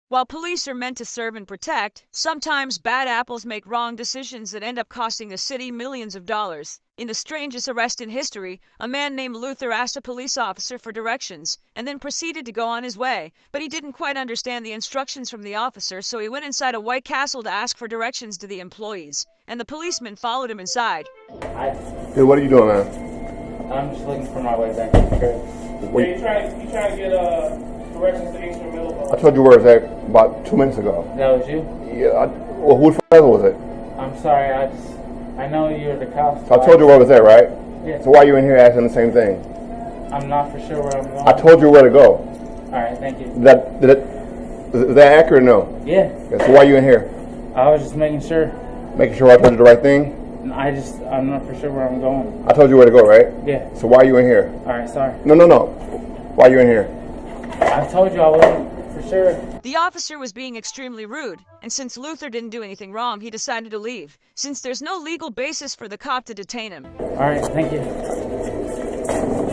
While police are meant to serve and protect, sometimes bad apples make wrong decisions that end up costing the city millions of dollars. In the strangest arrest in history, a man named Luther asked a police officer for directions and then proceeded to go on his way. But he didn't quite understand the instructions from the officer, so he went inside a White Castle to ask for directions to the employees. And the policeman followed him inside. Hey, what are you doing, man? I'm just looking for my way back to the church. You trying to get directions to Eastern Middleborough? I told you where it's at about 2 minutes ago. That was you? Yeah, well, whose father was it? I'm sorry, I know you're the cops. So I told you where it was at, right? Yeah. So why are you in here asking the same thing? I'm not for sure where I'm going. I told you where to go. Alright, thank you. Is that accurate or no? Yeah. So why are you in here? I was just making sure. Making sure I told you the right thing? I'm not for sure where I'm going. I told you where to go, right? Yeah. So why are you in here? Alright, sorry. No. Why are you in here? I told you I wasn't for sure. The officer was being extremely rude, and since Luther didn't do anything wrong, he decided to leave, since there's no legal basis for the cop to detain him. Alright, thank you.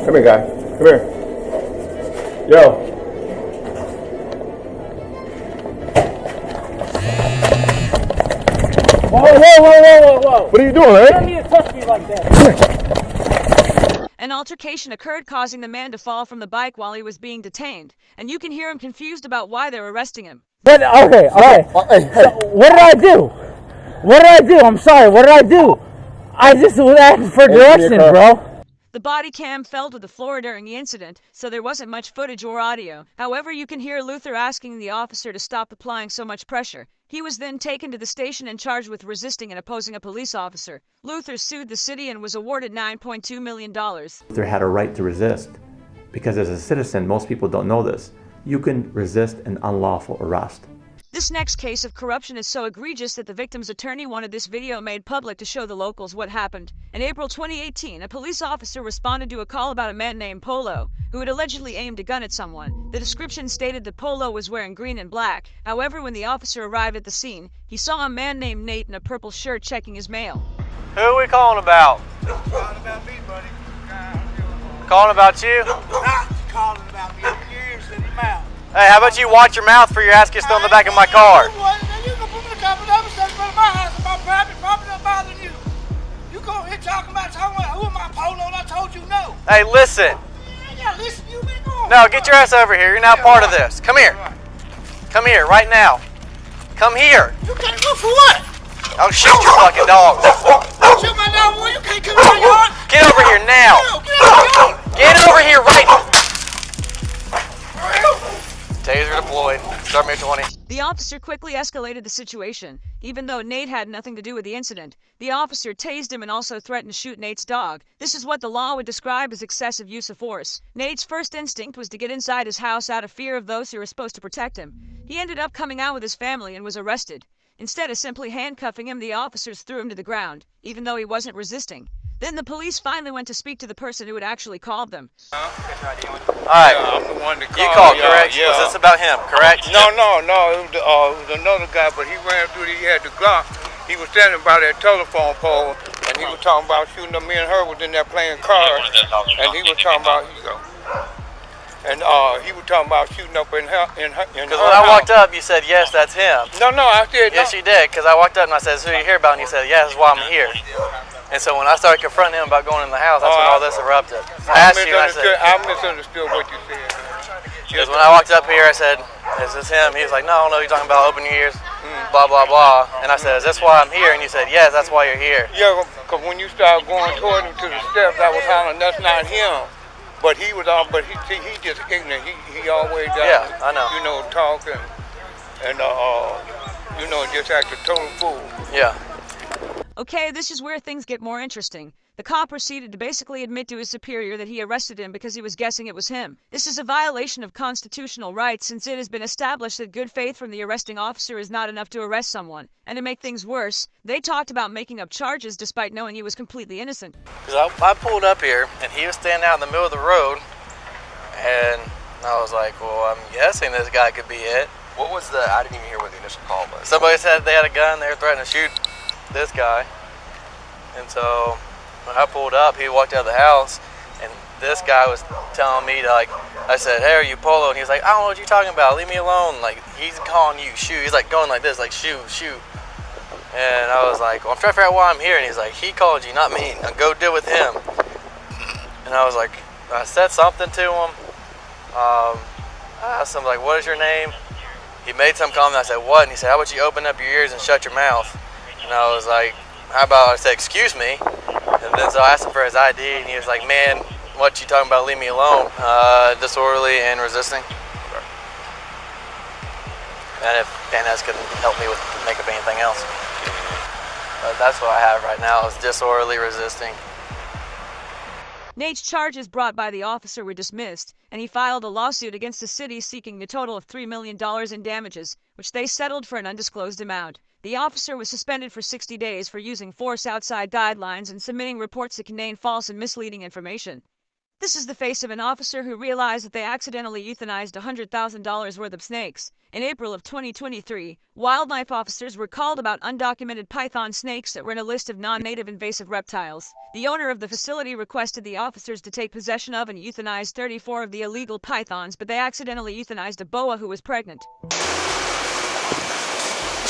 Come here, guy. Come here. Yo. Whoa. What are you doing, man? You don't need to touch me like that. An altercation occurred, causing the man to fall from the bike while he was being detained, and you can hear him confused about why they're arresting him. But, okay. So, what did I do? I'm sorry, what did I do? I just was asking for directions, bro. The body cam fell to the floor during the incident, so there wasn't much footage or audio. However, you can hear Luther asking the officer to stop applying so much pressure. He was then taken to the station and charged with resisting and opposing a police officer. Luther sued the city and was awarded $9.2 million. Luther had a right to resist, because as a citizen, most people don't know this, you can resist an unlawful arrest. This next case of corruption is so egregious that the victim's attorney wanted this video made public to show the locals what happened. In April 2018, a police officer responded to a call about a man named Polo, who had allegedly aimed a gun at someone. The description stated that Polo was wearing green and black. However, when the officer arrived at the scene, he saw a man named Nate in a purple shirt checking his mail. Who are we calling about? Calling about me, buddy. Calling about you? Not calling about me. Your ears in your mouth. Hey, how about you watch your mouth for your ass gets thrown in the back of my car? You can put me in the car, but I'm standing in front of my house and my private property not bothering you. You go here talking about who am I, Polo, and I told you no. Hey, listen. Yeah, listen, you been going. No, get your ass over here. You're not part of this. Come here. Come here, right now. Come here. You can't go for what? I'll shoot your fucking dog. Shoot my dog, boy. You can't come in my yard. Get over here now. Get out of my yard. Get over here right now. Taser deployed. Start me 20. The officer quickly escalated the situation. Even though Nate had nothing to do with the incident, the officer tased him and also threatened to shoot Nate's dog. This is what the law would describe as excessive use of force. Nate's first instinct was to get inside his house out of fear of those who were supposed to protect him. He ended up coming out with his family and was arrested. Instead of simply handcuffing him, the officers threw him to the ground, even though he wasn't resisting. Then the police finally went to speak to the person who had actually called them. Alright. I'm the one that called. You called, y'all, correct? Yeah. Was this about him, correct? No. It was another guy, but he ran through. He had the Glock. He was standing by that telephone pole, and he was talking about shooting up. Me and her was in there playing cards, and he was talking about he was talking about shooting up in her. Because when I walked up, you said, yes, that's him. No, I said no. Yes, you did, because I walked up and I said, who are you here about? And you said, yeah, that's why I'm here. And so when I started confronting him about going in the house, that's when all this erupted. I asked you, I said, I misunderstood what you said. because when I walked up here, I said, is this him? He was like, no, you're talking about open your ears, blah, blah, blah. And I said, is this why I'm here? And you said, yes, that's why you're here. Yeah, because when you started going toward him to the steps, I was hollering, that's not him. But he was all, he just ignorant. He always I know. Talk and just act a total fool. Yeah. Okay, this is where things get more interesting. The cop proceeded to basically admit to his superior that he arrested him because he was guessing it was him. This is a violation of constitutional rights, since it has been established that good faith from the arresting officer is not enough to arrest someone. And to make things worse, they talked about making up charges despite knowing he was completely innocent. Because I pulled up here, and he was standing out in the middle of the road, and I was like, well, I'm guessing this guy could be it. What was I didn't even hear what the initial call was. Somebody said they had a gun, they were threatening to shoot this guy. And so when I pulled up, he walked out of the house, and this guy was telling me to, like, I said, hey, are you Polo? And he was like, I don't know what you're talking about. Leave me alone. Like, he's calling you, shoot. He's like going like this, like, shoot, shoot. And I was like, well, I'm trying to figure out why I'm here. And he's like, he called you, not me. Now go deal with him. And I was like, I said something to him. I asked him, like, what is your name? He made some comment. I said, what? And he said, how about you open up your ears and shut your mouth? And I was like, how about, I said, excuse me. And then so I asked him for his ID, and he was like, man, what you talking about, leave me alone. Disorderly and resisting. And if Panez could help me with make up anything else. But that's what I have right now, is disorderly resisting. Nate's charges brought by the officer were dismissed, and he filed a lawsuit against the city seeking a total of $3 million in damages, which they settled for an undisclosed amount. The officer was suspended for 60 days for using force outside guidelines and submitting reports that contained false and misleading information. This is the face of an officer who realized that they accidentally euthanized $100,000 worth of snakes. In April of 2023, wildlife officers were called about undocumented python snakes that were in a list of non-native invasive reptiles. The owner of the facility requested the officers to take possession of and euthanize 34 of the illegal pythons, but they accidentally euthanized a boa who was pregnant.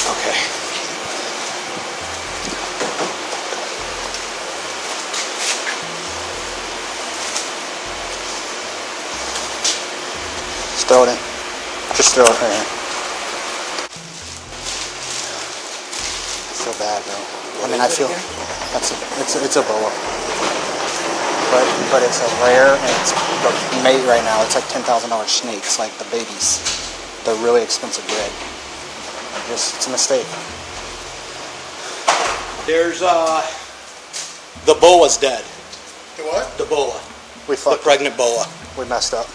Okay. Just throw it in. Just throw it right here. I feel bad, bro. I mean, I feel it's a boa, but it's a rare, and it's the mate right now. It's like $10,000 snakes, like the babies. They're really expensive bred. It's a mistake. There's the boa's dead. The what? The boa. We The fucked. pregnant boa. We messed up.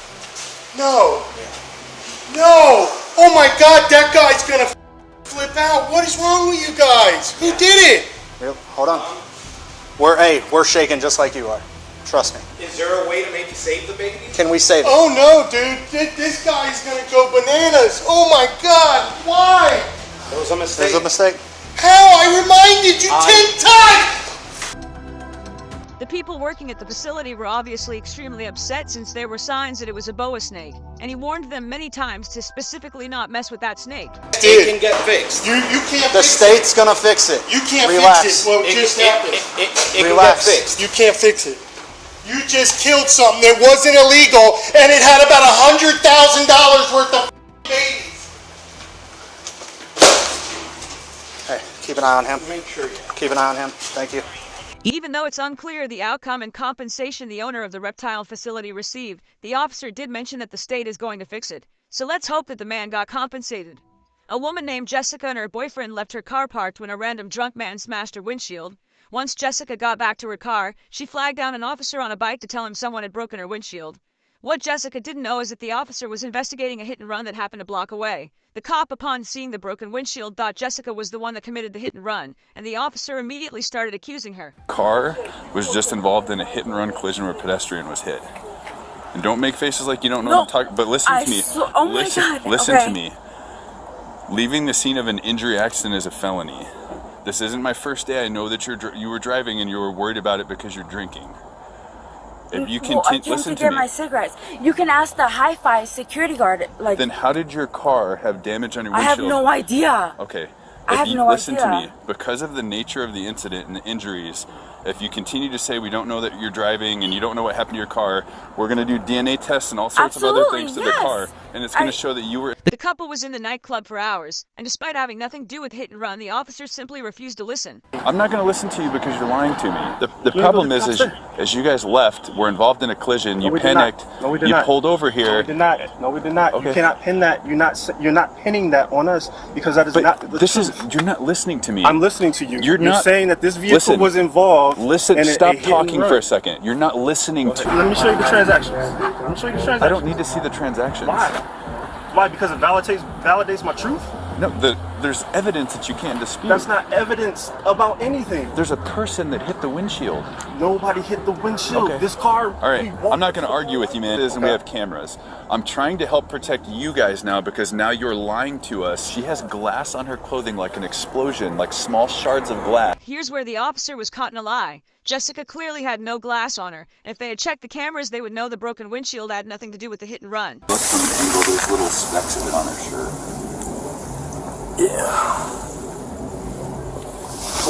No. No. Oh my God, that guy's gonna flip out. What is wrong with you guys? Who did it? Hold on. We're shaking just like you are. Trust me. Is there a way to maybe save the baby? Can we save it? Oh no, dude. This guy's gonna go bananas. Oh my God. Why? It was a mistake. It was a mistake. How? I reminded you 10 times! The people working at the facility were obviously extremely upset since there were signs that it was a boa snake, and he warned them many times to specifically not mess with that snake. It can get fixed. You can't The fix state's gonna fix it. it. You can't Relax. fix it. Well, just happened. It can get Relax. fixed. You can't fix it. You just killed something that wasn't illegal, and it had about $100,000 worth of babies. Hey, keep an eye on him. Make sure you. Keep an eye on him. Thank you. Even though it's unclear the outcome and compensation the owner of the reptile facility received, the officer did mention that the state is going to fix it. So let's hope that the man got compensated. A woman named Jessica and her boyfriend left her car parked when a random drunk man smashed her windshield. Once Jessica got back to her car, she flagged down an officer on a bike to tell him someone had broken her windshield. What Jessica didn't know is that the officer was investigating a hit and run that happened a block away. The cop, upon seeing the broken windshield, thought Jessica was the one that committed the hit and run, and the officer immediately started accusing her. Car was just involved in a hit and run collision where a pedestrian was hit. And don't make faces like you don't know what I'm talking, but listen to me. Oh my God. Listen Okay. to me. Leaving the scene of an injury accident is a felony. This isn't my first day. I know that you were driving and you were worried about it because you're drinking. If you Well, I came listen to to get me. my cigarettes. You can ask the hi-fi security guard. Like, Then how did your car have damage on your I windshield? have no idea. Okay. I have no listen to idea. me. Because of the nature of the incident and the injuries, if you continue to say we don't know that you're driving and you don't know what happened to your car, we're going to do DNA tests and all sorts of other Absolutely, things to the yes. car, and it's going to show that you were. The couple was in the nightclub for hours, and despite having nothing to do with hit and run, the officer simply refused to listen. I'm not going to listen to you because you're lying to me. The problem is, as you guys left, we're involved in a collision. You panicked. No, we did you not. pulled over here. No, we did not. No, we did not. Okay. You cannot pin that. You're not pinning that on us because that is But not the this truth. is. You're not listening to me. I'm listening to you. You're not saying that this vehicle listen, was involved. Listen. in a Stop hit and talking run. for a second. You're not listening to. Let me show you the transactions. Let me show you the transactions. I don't need to see the transactions. Why? Why? Because it validates my truth. No, there's evidence that you can't dispute. That's not evidence about anything. There's a person that hit the windshield. Nobody hit the windshield. Okay. This car... All right, I'm not going to argue with you, man. It is, and we have cameras. I'm trying to help protect you guys now because now you're lying to us. She has glass on her clothing like an explosion, like small shards of glass. Here's where the officer was caught in a lie. Jessica clearly had no glass on her, and if they had checked the cameras, they would know the broken windshield had nothing to do with the hit and run. Look from the angle, there's little specks of it on her shirt. Yeah.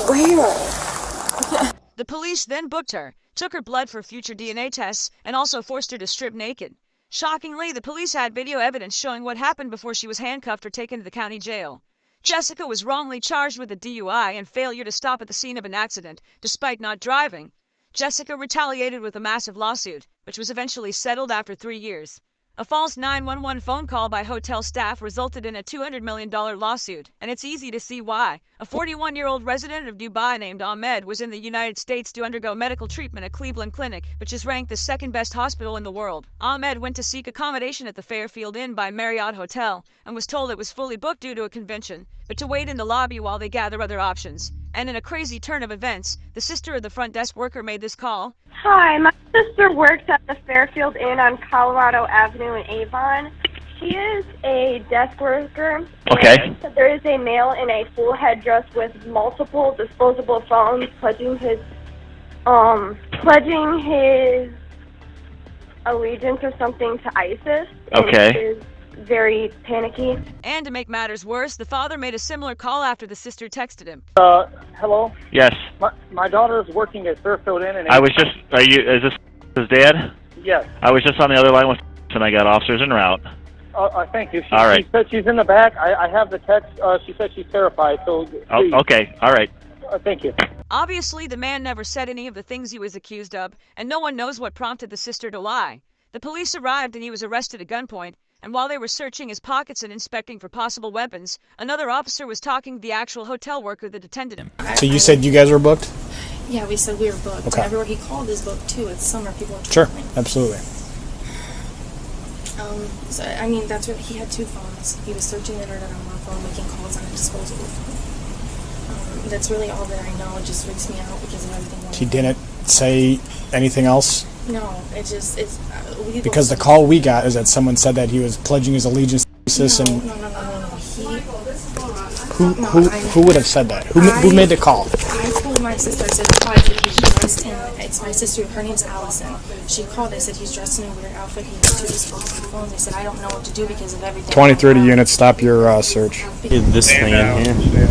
Where? The police then booked her, took her blood for future DNA tests, and also forced her to strip naked. Shockingly, the police had video evidence showing what happened before she was handcuffed or taken to the county jail. Jessica was wrongly charged with a DUI and failure to stop at the scene of an accident, despite not driving. Jessica retaliated with a massive lawsuit, which was eventually settled after 3 years. A false 911 phone call by hotel staff resulted in a $200 million lawsuit, and it's easy to see why. A 41-year-old resident of Dubai named Ahmed was in the United States to undergo medical treatment at Cleveland Clinic, which is ranked the second-best hospital in the world. Ahmed went to seek accommodation at the Fairfield Inn by Marriott Hotel and was told it was fully booked due to a convention, but to wait in the lobby while they gather other options. And in a crazy turn of events, the sister of the front desk worker made this call. Hi, my sister works at the Fairfield Inn on Colorado Avenue in Avon. She is a desk worker. Okay. And there is a male in a full headdress with multiple disposable phones pledging his allegiance or something to ISIS. Okay. And is very panicky. And to make matters worse, the father made a similar call after the sister texted him. Hello? Yes. My daughter is working at Fairfield Inn. Is this his dad? Yes. I was just on the other line with and I got officers en route. Thank you. All right. She said she's in the back. I have the text. She said she's terrified, so please. Oh, okay. All right. Thank you. Obviously, the man never said any of the things he was accused of, and no one knows what prompted the sister to lie. The police arrived and he was arrested at gunpoint, and while they were searching his pockets and inspecting for possible weapons, another officer was talking to the actual hotel worker that attended him. So you said you guys were booked? Yeah, we said we were booked. Okay. And everywhere he called is booked too. It's summer, people are Sure, traveling. absolutely. So, I mean, that's what he had 2 phones. He was searching the internet on one phone, making calls on a disposable phone. That's really all that I know. It just freaks me out because of everything. He didn't say anything else? No, it's Because the call we got is that someone said that he was pledging his allegiance to ISIS. No. Who would have said that? Who made the call? I told my sister, I said, he's dressed in, it's my sister, her name's Allison. She called, I said, he's dressed in a weird outfit, he has 2 disposable phones. I said, I don't know what to do because of everything. 20-30 units, stop your search. This thing in here.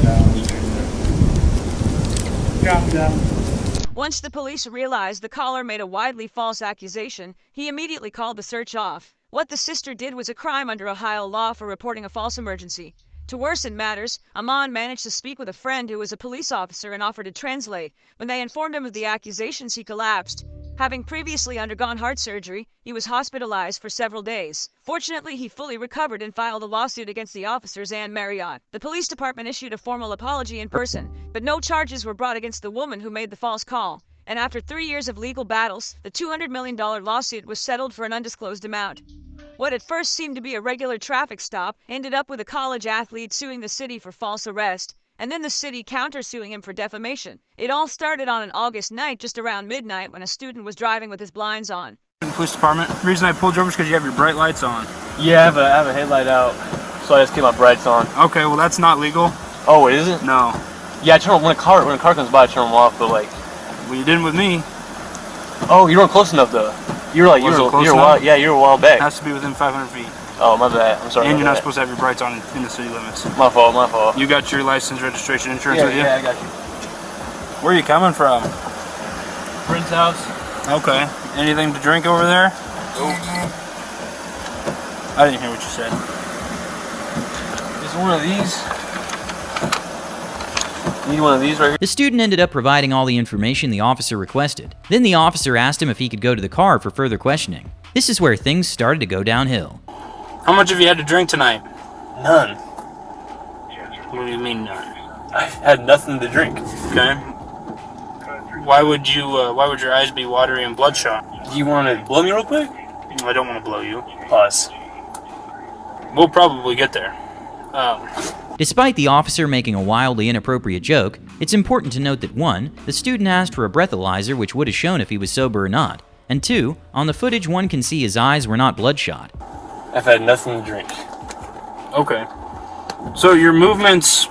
Once the police realized the caller made a widely false accusation, he immediately called the search off. What the sister did was a crime under Ohio law for reporting a false emergency. To worsen matters, Aman managed to speak with a friend who was a police officer and offered to translate. When they informed him of the accusations, he collapsed. Having previously undergone heart surgery, he was hospitalized for several days. Fortunately, he fully recovered and filed a lawsuit against the officers and Marriott. The police department issued a formal apology in person, but no charges were brought against the woman who made the false call. And after 3 years of legal battles, the $200 million lawsuit was settled for an undisclosed amount. What at first seemed to be a regular traffic stop ended up with a college athlete suing the city for false arrest, and then the city countersuing him for defamation. It all started on an August night just around midnight when a student was driving with his blinds on. Police department. The reason I pulled you over is because you have your bright lights on. Yeah, I have a headlight out, so I just keep my brights on. Okay, well that's not legal. Oh, it isn't? No. Yeah, I turn when a car comes by, I turn them off, but like. Well, you didn't with me. Oh, you weren't close enough though. You were a while back. It has to be within 500 feet. Oh, my bad. I'm sorry. And you're not supposed to have your brights on in the city limits. My fault. You got your license, registration, insurance with you? Yeah, I got you. Where are you coming from? Friend's house. Okay. Anything to drink over there? Nope. I didn't hear what you said. Is one of these? Need one of these right here? The student ended up providing all the information the officer requested. Then the officer asked him if he could go to the car for further questioning. This is where things started to go downhill. How much have you had to drink tonight? None. What do you mean none? I had nothing to drink. Okay. Why would your eyes be watery and bloodshot? Do you want to blow me real quick? I don't want to blow you. Pause. We'll probably get there. Despite the officer making a wildly inappropriate joke, it's important to note that 1. The student asked for a breathalyzer which would have shown if he was sober or not, and 2. On the footage one can see his eyes were not bloodshot. I've had nothing to drink. Okay. So your movements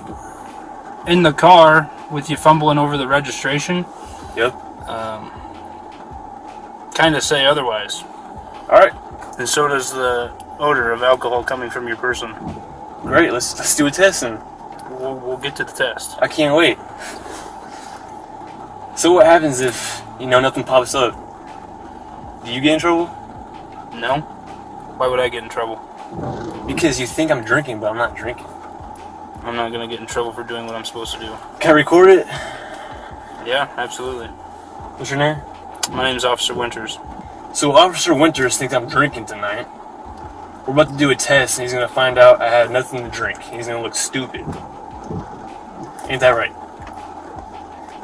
in the car with you fumbling over the registration? Yep. Kind of say otherwise. Alright. And so does the odor of alcohol coming from your person. Great, let's do a test then. We'll get to the test. I can't wait. So what happens if, nothing pops up? Do you get in trouble? No. Why would I get in trouble? Because you think I'm drinking, but I'm not drinking. I'm not going to get in trouble for doing what I'm supposed to do. Can I record it? Yeah, absolutely. What's your name? My name's Officer Winters. So Officer Winters thinks I'm drinking tonight. We're about to do a test, and he's going to find out I had nothing to drink. He's going to look stupid. Ain't that right?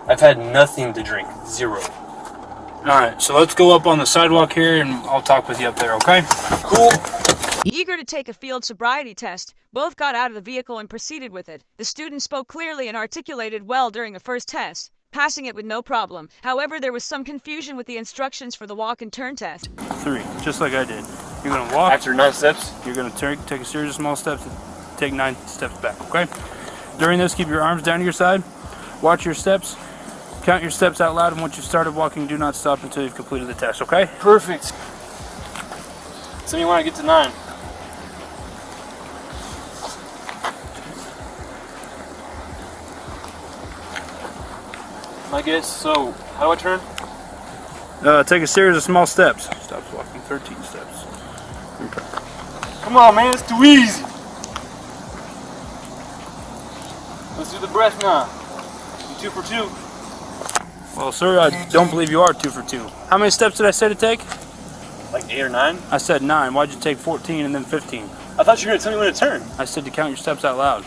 I've had nothing to drink. 0. Alright, so let's go up on the sidewalk here, and I'll talk with you up there, okay? Cool. Eager to take a field sobriety test, both got out of the vehicle and proceeded with it. The student spoke clearly and articulated well during the first test, passing it with no problem. However, there was some confusion with the instructions for the walk and turn test. 3, just like I did. You're going to walk. After 9 steps? You're going to take a series of small steps and take 9 steps back, okay? During this, keep your arms down to your side. Watch your steps. Count your steps out loud, and once you've started walking, do not stop until you've completed the test, okay? Perfect. So you want to get to 9? I guess, so how do I turn? Take a series of small steps. Stops walking 13 steps. Come on, man, it's too easy. Let's do the breath now. You 2 for 2. Well, sir, I don't believe you are 2 for 2. How many steps did I say to take? Like 8 or 9? I said 9. Why'd you take 14 and then 15? I thought you were going to tell me when to turn. I said to count your steps out loud.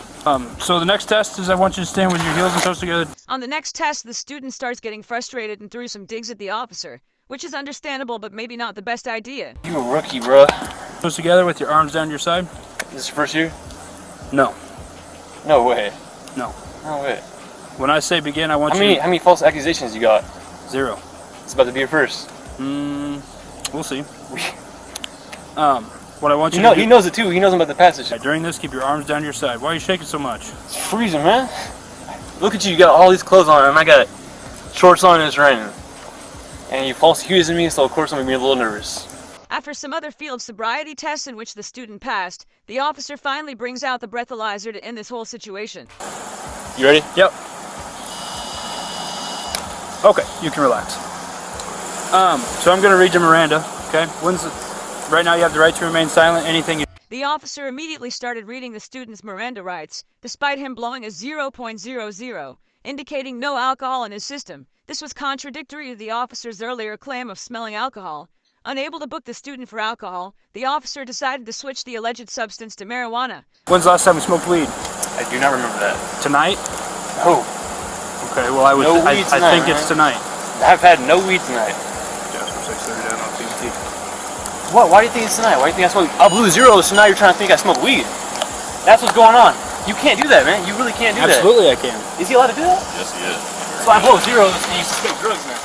So the next test is I want you to stand with your heels and toes together. On the next test, the student starts getting frustrated and threw some digs at the officer, which is understandable but maybe not the best idea. You a rookie, bro. Toes together with your arms down your side. Is this your first year? No. No way. No. No way. When I say begin, I want How many false accusations you got? 0. It's about to be your first. We'll see. What I want you to do... He knows it too. He knows I'm about to pass this shit. During this, keep your arms down your side. Why are you shaking so much? It's freezing, man. Look at you. You got all these clothes on, and I got shorts on and it's raining. And you false accusing me, so of course I'm going to be a little nervous. After some other field sobriety tests in which the student passed, the officer finally brings out the breathalyzer to end this whole situation. You ready? Yep. Okay, you can relax. So I'm going to read you Miranda, okay? Right now you have the right to remain silent. Anything you... The officer immediately started reading the student's Miranda rights, despite him blowing a 0.00, indicating no alcohol in his system. This was contradictory to the officer's earlier claim of smelling alcohol. Unable to book the student for alcohol, the officer decided to switch the alleged substance to marijuana. When's the last time you smoked weed? I do not remember that. Tonight? No. Okay, well I think it's tonight. I've had no weed tonight. Just for 6:30 down on TBT. What? Why do you think it's tonight? Why do you think I smoke? I blew 0, so now you're trying to think I smoke weed. That's what's going on. You can't do that, man. You really can't do that. Absolutely I can. Is he allowed to do that? Yes, he is. So I blow 0 and you suspect drugs now.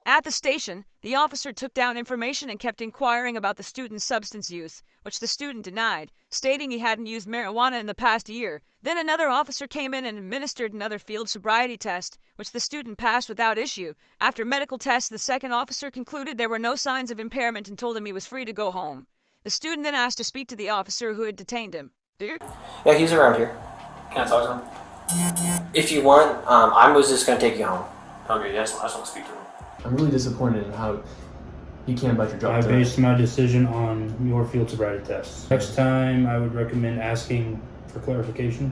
At the station, the officer took down information and kept inquiring about the student's substance use, which the student denied, stating he hadn't used marijuana in the past year. Then another officer came in and administered another field sobriety test, which the student passed without issue. After medical tests, the second officer concluded there were no signs of impairment and told him he was free to go home. The student then asked to speak to the officer who had detained him. Dude? Yeah, he's around here. Can I talk to him? If you want, I was just going to take you home. Okay, yes, I just want to speak to him. I'm really disappointed in how you can't bite your job. I based my decision on your field sobriety test. Next time, I would recommend asking for clarification.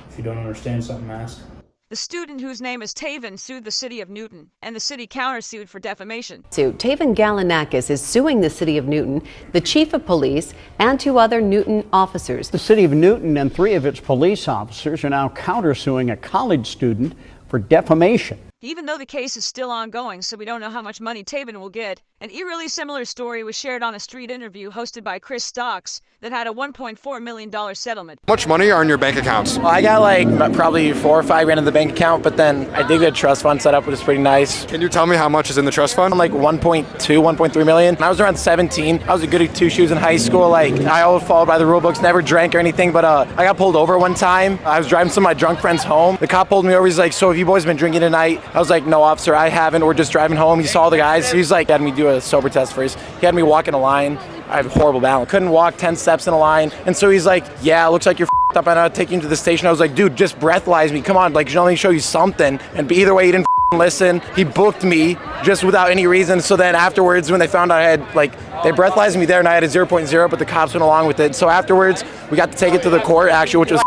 If you don't understand something, ask. The student, whose name is Taven, sued the city of Newton, and the city countersued for defamation. Taven Galanakis is suing the city of Newton, the chief of police, and 2 other Newton officers. The city of Newton and 3 of its police officers are now countersuing a college student for defamation. even though the case is still ongoing, so we don't know how much money Taven will get. An eerily similar story was shared on a street interview hosted by Chris Stocks that had a $1.4 million settlement. How much money are in your bank accounts? Well, I got like probably 4 or 5 grand in the bank account, but then I did get a trust fund set up, which is pretty nice. Can you tell me how much is in the trust fund? Like 1.2, 1.3 million. I was around 17. I was a goody two shoes in high school. Like I always followed by the rule books, never drank or anything, but I got pulled over one time. I was driving some of my drunk friends home. The cop pulled me over. He's like, "So have you boys been drinking tonight?" I was like, "No, officer, I haven't. We're just driving home." He saw the guys. He's like, had me do a sober test first. He had me walk in a line. I have horrible balance. Couldn't walk 10 steps in a line. And so he's like, "Yeah, it looks like you're f***ed up. I'm gonna take you to the station." I was like, "Dude, just breathalyze me. Come on, like, let me show you something." And either way, he didn't listen. He booked me just without any reason. So then afterwards, when they found out I had, like, they breathalyzed me there and I had a 0.0, but the cops went along with it. So afterwards, we got to take it to the court, actually, which was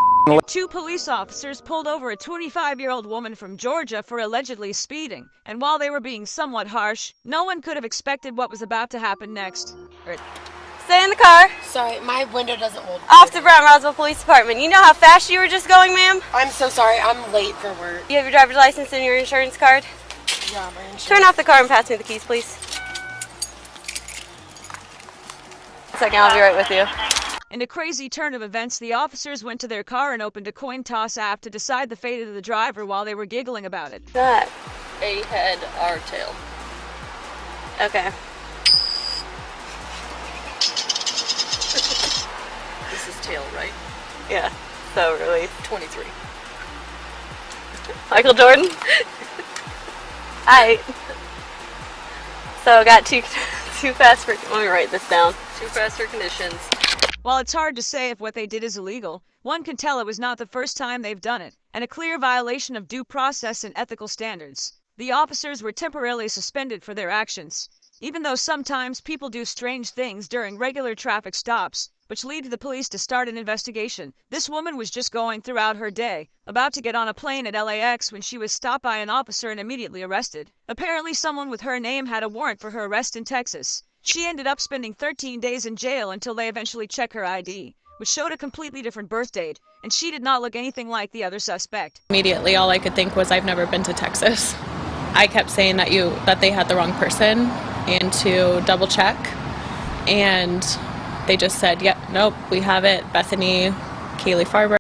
2 police officers pulled over a 25-year-old woman from Georgia for allegedly speeding. And while they were being somewhat harsh, no one could have expected what was about to happen next. Stay in the car. Sorry, my window doesn't hold. Off to Brown Roswell Police Department. You know how fast you were just going, ma'am? I'm so sorry. I'm late for work. You have your driver's license and your insurance card? Yeah, my insurance. Turn off the car and pass me the keys, please. A second, I'll be right with you. In a crazy turn of events, the officers went to their car and opened a coin toss app to decide the fate of the driver while they were giggling about it. That? A head, R tail. Okay. This is tail, right? Yeah. So really. 23. Michael Jordan? Alright. So I got too fast for. Let me write this down. Too fast for conditions. While it's hard to say if what they did is illegal, one can tell it was not the first time they've done it, and a clear violation of due process and ethical standards. The officers were temporarily suspended for their actions, even though sometimes people do strange things during regular traffic stops, which lead to the police to start an investigation. This woman was just going throughout her day, about to get on a plane at LAX when she was stopped by an officer and immediately arrested. Apparently someone with her name had a warrant for her arrest in Texas. She ended up spending 13 days in jail until they eventually checked her ID, which showed a completely different birth date, and she did not look anything like the other suspect. Immediately, all I could think was, I've never been to Texas. I kept saying that they had the wrong person and to double check, and they just said, "Yep, nope, we have it. Bethany Kaylee Farber."